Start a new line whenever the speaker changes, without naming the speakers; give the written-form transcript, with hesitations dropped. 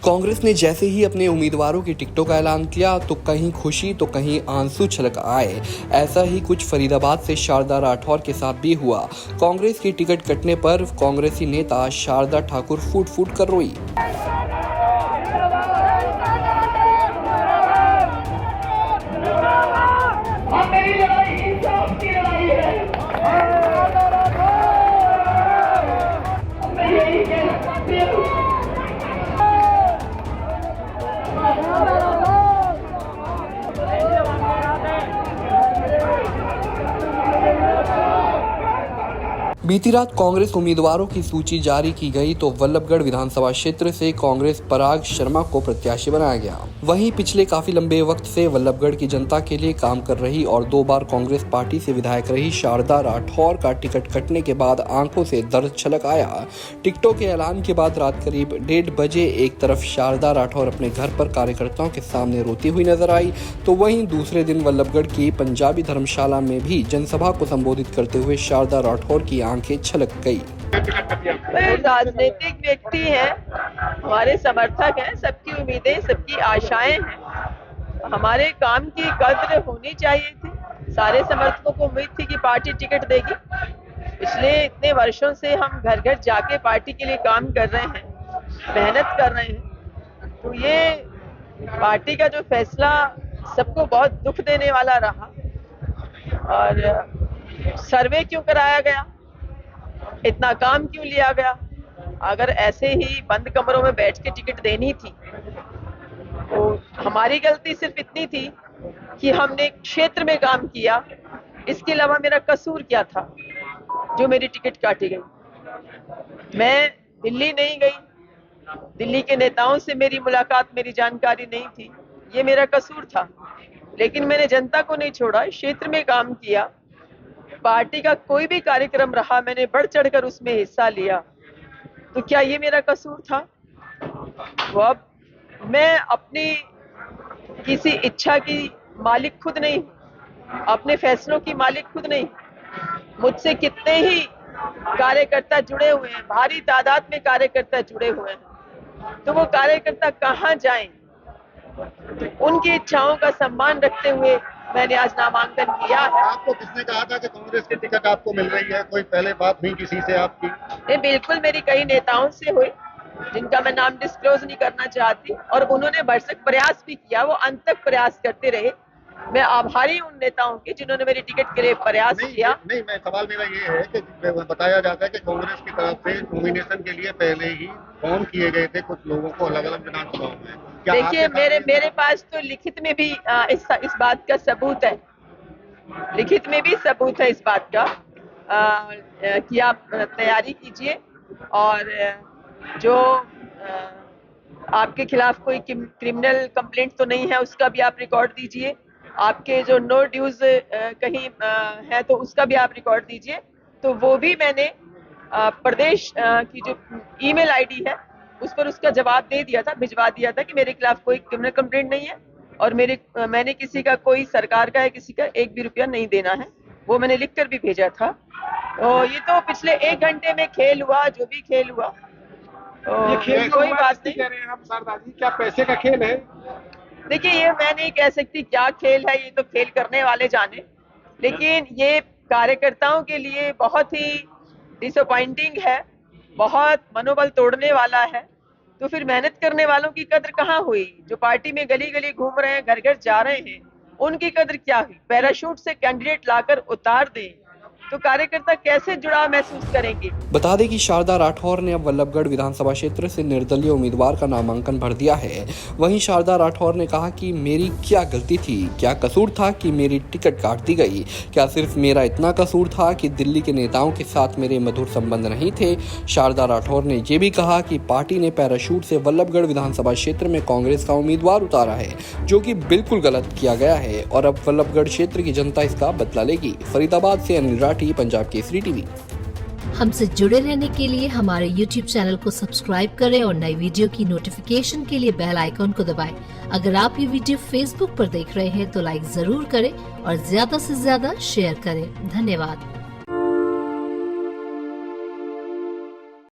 कांग्रेस ने जैसे ही अपने उम्मीदवारों की टिकटों का ऐलान किया तो कहीं खुशी तो कहीं आंसू छलक आए। ऐसा ही कुछ फरीदाबाद से शारदा राठौर के साथ भी हुआ। कांग्रेस की टिकट कटने पर कांग्रेसी नेता शारदा ठाकुर फूट फूट कर रोई। बीती रात कांग्रेस उम्मीदवारों की सूची जारी की गई तो वल्लभगढ़ विधानसभा क्षेत्र से कांग्रेस पराग शर्मा को प्रत्याशी बनाया गया। वहीं पिछले काफी लंबे वक्त से वल्लभगढ़ की जनता के लिए काम कर रही और 2 बार कांग्रेस पार्टी से विधायक रही शारदा राठौर का टिकट कटने के बाद आंखों से दर्द छलक आया। टिकटों के ऐलान के बाद रात करीब 1:30 बजे एक तरफ शारदा राठौर अपने घर पर कार्यकर्ताओं के सामने रोती हुई नजर आई तो वहीं दूसरे दिन वल्लभगढ़ की पंजाबी धर्मशाला में भी जनसभा को संबोधित करते हुए शारदा राठौर की आंखें छलक गई।
राजनीतिक व्यक्ति हैं, हमारे समर्थक हैं, सबकी उम्मीदें, सबकी आशाएं हैं। हमारे काम की कद्र होनी चाहिए थी। सारे समर्थकों को उम्मीद थी कि पार्टी टिकट देगी। पिछले इतने वर्षों से हम घर घर जाके पार्टी के लिए काम कर रहे हैं, मेहनत कर रहे हैं। तो ये पार्टी का जो फैसला सबको बहुत दुख देने वाला रहा। और सर्वे क्यों कराया गया, इतना काम क्यों लिया गया? अगर ऐसे ही बंद कमरों में बैठ के टिकट देनी थी तो हमारी गलती सिर्फ इतनी थी कि हमने क्षेत्र में काम किया। इसके अलावा मेरा कसूर क्या था जो मेरी टिकट काटी गई? मैं दिल्ली नहीं गई, दिल्ली के नेताओं से मेरी मुलाकात, मेरी जानकारी नहीं थी, ये मेरा कसूर था। लेकिन मैंने जनता को नहीं छोड़ा, क्षेत्र में काम किया। पार्टी का कोई भी कार्यक्रम रहा, मैंने बढ़ चढ़कर उसमें हिस्सा लिया। तो क्या ये मेरा कसूर था? वो अब मैं अपनी किसी इच्छा की मालिक खुद नहीं, अपने फैसलों की मालिक खुद नहीं। मुझसे कितने ही कार्यकर्ता जुड़े हुए हैं, भारी तादाद में कार्यकर्ता जुड़े हुए हैं। तो वो कार्यकर्ता कहाँ जाएं? उनकी इच्छाओं का सम्मान रखते हुए मैंने आज नामांकन किया है।
आपको किसने कहा था कि कांग्रेस की टिकट आपको मिल रही है? कोई पहले बात नहीं किसी से आपकी?
नहीं, बिल्कुल मेरी कई नेताओं से हुई जिनका मैं नाम डिस्क्लोज नहीं करना चाहती, और उन्होंने भरसक प्रयास भी किया, वो अंत तक प्रयास करते रहे। मैं आभारी हूं उन नेताओं की जिन्होंने मेरी टिकट के लिए प्रयास किया।
नहीं, मैं सवाल मेरा ये है कि बताया जाता है कि कांग्रेस की तरफ से नॉमिनेशन के लिए पहले ही फोन किए गए थे कुछ लोगों को अलग अलग विधानसभाओं में।
देखिए, मेरे पास तो लिखित में भी इस बात का सबूत है, लिखित में भी सबूत है इस बात का कि आप तैयारी कीजिए और जो आपके खिलाफ कोई क्रिमिनल कंप्लेंट तो नहीं है उसका भी आप रिकॉर्ड दीजिए। आपके जो नो ड्यूज कहीं है तो उसका भी आप रिकॉर्ड दीजिए। तो वो भी मैंने प्रदेश की जो ईमेल आईडी है उस पर उसका जवाब दे दिया था, भिजवा दिया था कि मेरे खिलाफ कोई क्रिमिनल कंप्लेंट नहीं है और मैंने किसी का, कोई सरकार का है किसी का 1 भी रुपया नहीं देना है। वो मैंने लिखकर भी भेजा था। तो ये तो पिछले 1 घंटे में खेल हुआ, जो भी खेल हुआ।
ये खेल
कोई बात नहीं।
कह रहे हैं आप शारदा जी, क्या पैसे का खेल है?
देखिए, ये मैं नहीं कह सकती क्या खेल है, ये तो खेल करने वाले जाने। लेकिन ये कार्यकर्ताओं के लिए बहुत ही डिसअपॉइंटिंग है, बहुत मनोबल तोड़ने वाला है। तो फिर मेहनत करने वालों की कद्र कहाँ हुई? जो पार्टी में गली गली घूम रहे हैं, घर घर जा रहे हैं, उनकी कद्र क्या हुई? पैराशूट से कैंडिडेट लाकर उतार दें तो कार्यकर्ता कैसे जुड़ाव महसूस करेंगे?
बता दें कि शारदा राठौर ने अब वल्लभगढ़ विधानसभा क्षेत्र से निर्दलीय उम्मीदवार का नामांकन भर दिया है। वहीं शारदा राठौर ने कहा कि मेरी क्या गलती थी, क्या कसूर था कि मेरी टिकट काट दी गई? क्या सिर्फ मेरा इतना कसूर था कि दिल्ली के नेताओं के साथ मेरे मधुर संबंध नहीं थे? शारदा राठौर ने ये भी कहा कि पार्टी ने पैराशूट से वल्लभगढ़ विधानसभा क्षेत्र में कांग्रेस का उम्मीदवार उतारा है, जो कि बिल्कुल गलत किया गया है और अब वल्लभगढ़ क्षेत्र की जनता इसका बदला लेगी। फरीदाबाद से अनिल राठी, पंजाब केसरी टीवी।
हमसे जुड़े रहने के लिए हमारे YouTube चैनल को सब्सक्राइब करें और नई वीडियो की नोटिफिकेशन के लिए बेल आइकॉन को दबाएं। अगर आप ये वीडियो Facebook पर देख रहे हैं तो लाइक जरूर करें और ज्यादा से ज्यादा शेयर करें। धन्यवाद।